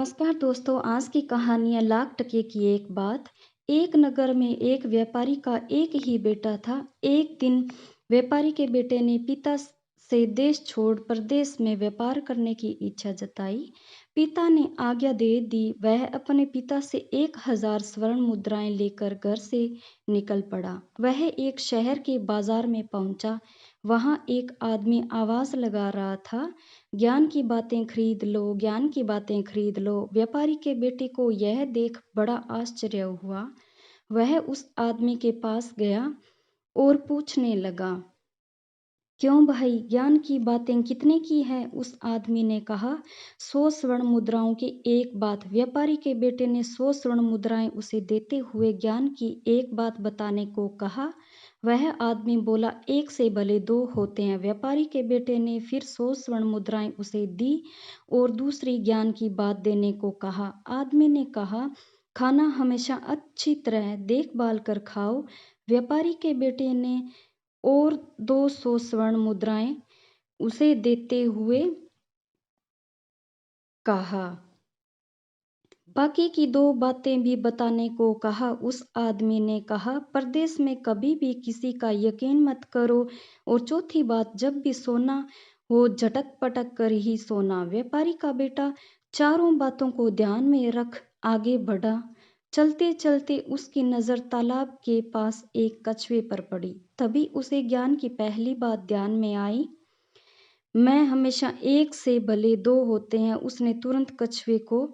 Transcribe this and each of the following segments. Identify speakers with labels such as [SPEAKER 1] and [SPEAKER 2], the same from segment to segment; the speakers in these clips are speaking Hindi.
[SPEAKER 1] नमस्कार दोस्तों, आज की कहानी है लाख टके की एक बात। एक नगर में एक व्यापारी का एक ही बेटा था। एक दिन व्यापारी के बेटे ने पिता से देश छोड़ प्रदेश में व्यापार करने की इच्छा जताई। पिता ने आज्ञा दे दी। वह अपने पिता से 1000 स्वर्ण मुद्राएं लेकर घर से निकल पड़ा। वह एक शहर के बाजार में पहुंचा। वहां एक आदमी आवाज लगा रहा था, ज्ञान की बातें खरीद लो, ज्ञान की बातें खरीद लो। व्यापारी के बेटे को यह देख बड़ा आश्चर्य हुआ। वह उस आदमी के पास गया और पूछने लगा, क्यों भाई, ज्ञान की बातें कितने की है? उस आदमी ने कहा, 100 स्वर्ण मुद्राओं की एक बात। व्यापारी के बेटे ने 100 स्वर्ण मुद्राएं उसे देते हुए ज्ञान की एक बात बताने को कहा। वह आदमी बोला, एक से भले दो होते हैं। व्यापारी के बेटे ने फिर 100 स्वर्ण मुद्राएं उसे दी और दूसरी ज्ञान की बात देने को कहा। आदमी ने कहा, खाना हमेशा अच्छी तरह देखभाल कर खाओ। व्यापारी के बेटे ने और 200 स्वर्ण मुद्राएं उसे देते हुए कहा। बाकी की दो बातें भी बताने को कहा। उस आदमी ने कहा, परदेश में कभी भी किसी का यकीन मत करो, और चौथी बात, जब भी सोना हो झटक पटक कर ही सोना। व्यापारी का बेटा चारों बातों को ध्यान में रख आगे बढ़ा। चलते चलते उसकी नजर तालाब के पास एक कछुए पर पड़ी। तभी उसे ज्ञान की पहली बात ध्यान में आई, मैं हमेशा एक से भले दो होते हैं। उसने तुरंत कछुए को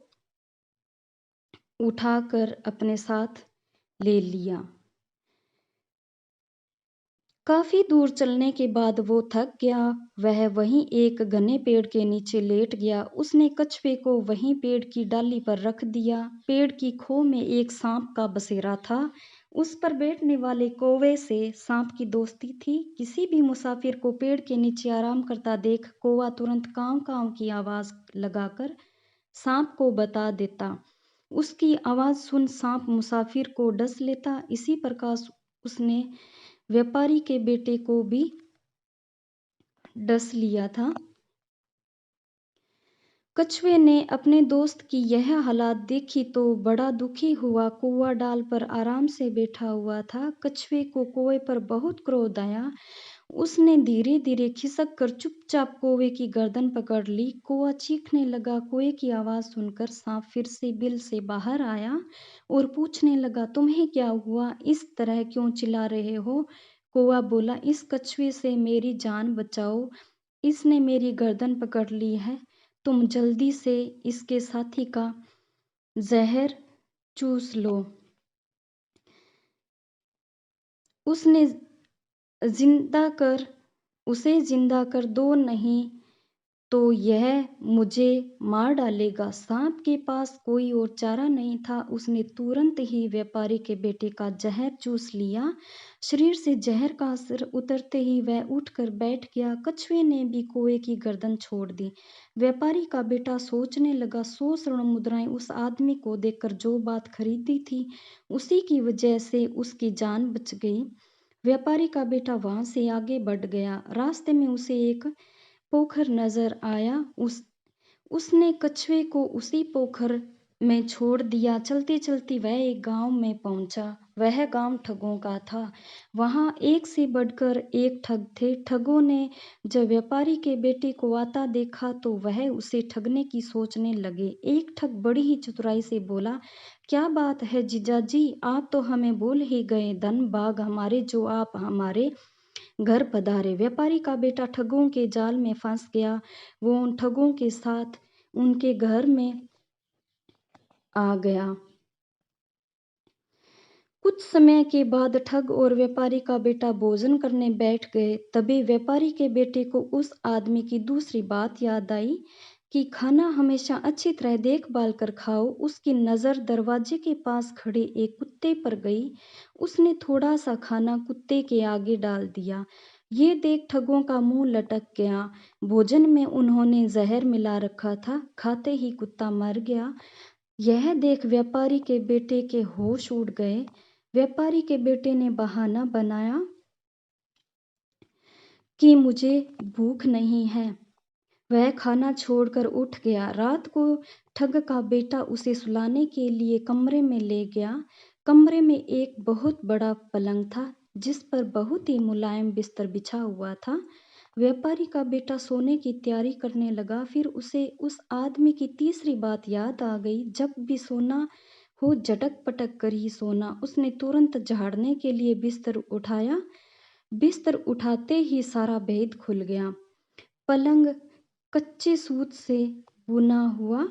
[SPEAKER 1] उठाकर अपने साथ ले लिया। काफी दूर चलने के बाद वो थक गया। वह वहीं एक घने पेड़ के नीचे लेट गया। उसने कछुए को वहीं पेड़ की डाली पर रख दिया। पेड़ की खो में एक सांप का बसेरा था। उस पर बैठने वाले कौवे से सांप की दोस्ती थी। किसी भी मुसाफिर को पेड़ के नीचे आराम करता देख कौवा तुरंत कांव कांव की आवाज लगाकर सांप को बता देता। उसकी आवाज सुन सांप मुसाफिर को डस लेता। इसी प्रकार उसने व्यापारी के बेटे को भी डस लिया था। कछुए ने अपने दोस्त की यह हालत देखी तो बड़ा दुखी हुआ। कौवा डाल पर आराम से बैठा हुआ था। कछुए को कौवे पर बहुत क्रोध आया। उसने धीरे धीरे खिसक कर चुपचाप कौवे की गर्दन पकड़ ली। कौवा चीखने लगा। कौवे की आवाज सुनकर सांप फिर से बिल से बाहर आया और पूछने लगा, तुम्हें क्या हुआ? इस तरह क्यों चिल्ला रहे हो? कौवा बोला, इस कछुए से मेरी जान बचाओ, इसने मेरी गर्दन पकड़ ली है। तुम जल्दी से इसके साथी का जहर चूस लो। उसने जिंदा कर उसे जिंदा कर दो, नहीं तो यह मुझे मार डालेगा। सांप के पास कोई और चारा नहीं था। उसने तुरंत ही व्यापारी के बेटे का जहर चूस लिया। शरीर से जहर का असर उतरते ही वह उठकर बैठ गया। कछुए ने भी कौवे की गर्दन छोड़ दी। व्यापारी का बेटा सोचने लगा, 100 स्वर्ण मुद्राएं उस आदमी को देकर जो बात खरीदी थी, उसी की वजह से उसकी जान बच गई। व्यापारी का बेटा वहां से आगे बढ़ गया। रास्ते में उसे एक पोखर नजर आया। उसने कछुए को उसी पोखर में छोड़ दिया। चलते चलते वह एक गांव में पहुंचा। वह गांव ठगों का था। वहां एक से बढ़कर एक ठग थे। ठगों ने जब व्यापारी के बेटे को आता देखा तो वह उसे ठगने की सोचने लगे। एक ठग बड़ी ही चतुराई से बोला, क्या बात है जीजाजी, आप तो हमें भूल ही गए। धन भाग हमारे जो आप हमारे घर पधारे। व्यापारी का बेटा ठगों के जाल में फंस गया। वो उन ठगों के साथ उनके घर में आ गया। कुछ समय के बाद ठग और व्यापारी का बेटा भोजन करने बैठ गए। तभी व्यापारी के बेटे को उस आदमी की दूसरी बात याद आई कि खाना हमेशा अच्छी तरह देखभाल कर खाओ। उसकी नज़र दरवाजे के पास खड़े एक कुत्ते पर गई। उसने थोड़ा सा खाना कुत्ते के आगे डाल दिया। ये देख ठगों का मुंह लटक गया। भोजन में उन्होंने जहर मिला रखा था। खाते ही कुत्ता मर गया। यह देख व्यापारी के बेटे के होश उड़ गए। व्यापारी के बेटे ने बहाना बनाया कि मुझे भूख नहीं है। वह खाना छोड़कर उठ गया। रात को ठग का बेटा उसे सुलाने के लिए कमरे में ले गया। कमरे में एक बहुत बड़ा पलंग था, जिस पर बहुत ही मुलायम बिस्तर बिछा हुआ था। व्यापारी का बेटा सोने की तैयारी करने लगा। फिर उसे उस आदमी की तीसरी बात याद आ गई। जब भी सोना हो, झटक पटक कर ही सोना। उसने तुरंत झाड़ने के लिए बिस्तर उठाया। बिस्तर उठाते ही सारा भेद खुल गया। पलंग कच्चे सूत से बुना हुआ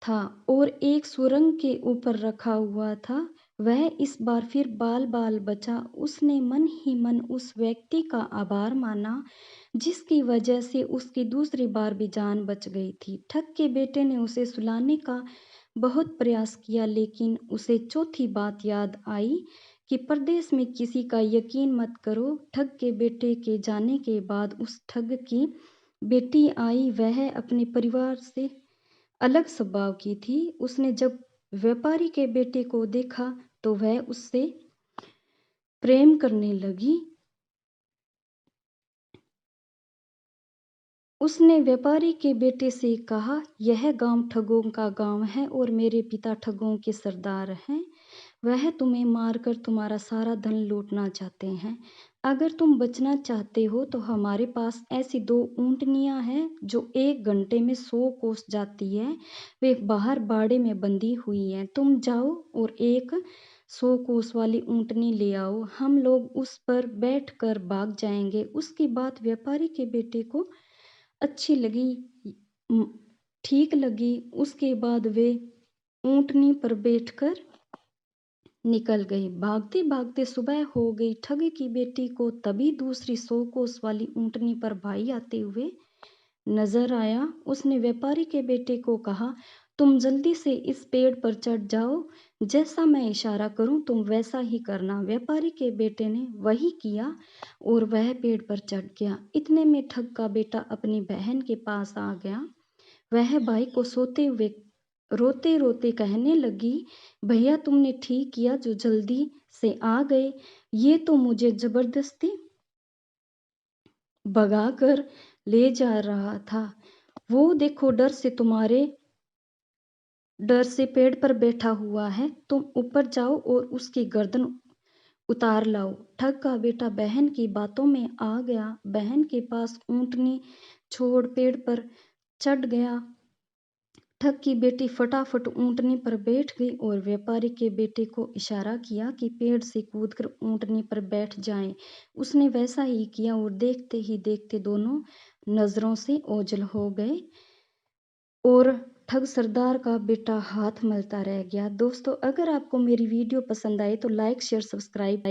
[SPEAKER 1] था और एक सुरंग के ऊपर रखा हुआ था। वह इस बार फिर बाल बाल बचा। उसने मन ही मन उस व्यक्ति का आभार माना, जिसकी वजह से उसकी दूसरी बार भी जान बच गई थी। ठग के बेटे ने उसे सुलाने का बहुत प्रयास किया, लेकिन उसे चौथी बात याद आई कि परदेश में किसी का यकीन मत करो। ठग के बेटे के जाने के बाद उस ठग की बेटी आई। वह अपने परिवार से अलग स्वभाव की थी। उसने जब व्यापारी के बेटे को देखा तो वह उससे प्रेम करने लगी। उसने व्यापारी के बेटे से कहा, यह गांव ठगों का गांव है और मेरे पिता ठगों के सरदार हैं। वह तुम्हें मारकर तुम्हारा सारा धन लूटना चाहते हैं। अगर तुम बचना चाहते हो तो हमारे पास ऐसी 2 ऊँटनियाँ हैं जो 1 घंटे में 100 कोस जाती है। वे बाहर बाड़े में बंधी हुई हैं। तुम जाओ और एक 100 कोस वाली ऊँटनी ले आओ। हम लोग उस पर बैठकर भाग जाएंगे। उसकी बात व्यापारी के बेटे को अच्छी लगी, म, ठीक लगी। उसके बाद वे ऊँटनी पर बैठकर निकल गई। भागते भागते सुबह हो गई। ठग की बेटी को तभी दूसरी 100 कोस वाली ऊँटनी पर भाई आते हुए नजर आया। उसने व्यापारी के बेटे को कहा, तुम जल्दी से इस पेड़ पर चढ़ जाओ। जैसा मैं इशारा करूं तुम वैसा ही करना। व्यापारी के बेटे ने वही किया और वह पेड़ पर चढ़ गया। इतने में ठग का बेटा अपनी बहन के पास आ गया। वह भाई को सोते हुए रोते रोते कहने लगी, भैया तुमने ठीक किया जो जल्दी से आ गए। ये तो मुझे जबरदस्ती भगा कर ले जा रहा था। वो देखो डर से पेड़ पर बैठा हुआ है। तुम ऊपर जाओ और उसकी गर्दन उतार लाओ। ठग का बेटा बहन की बातों में आ गया। बहन के पास ऊँटनी छोड़ पेड़ पर चढ़ गया। ठग की बेटी फटाफट ऊँटनी पर बैठ गई और व्यापारी के बेटे को इशारा किया कि पेड़ से कूदकर ऊँटनी पर बैठ जाएं। उसने वैसा ही किया और देखते ही देखते दोनों नजरों से ओझल हो गए और ठग सरदार का बेटा हाथ मलता रह गया। दोस्तों, अगर आपको मेरी वीडियो पसंद आए तो लाइक शेयर सब्सक्राइब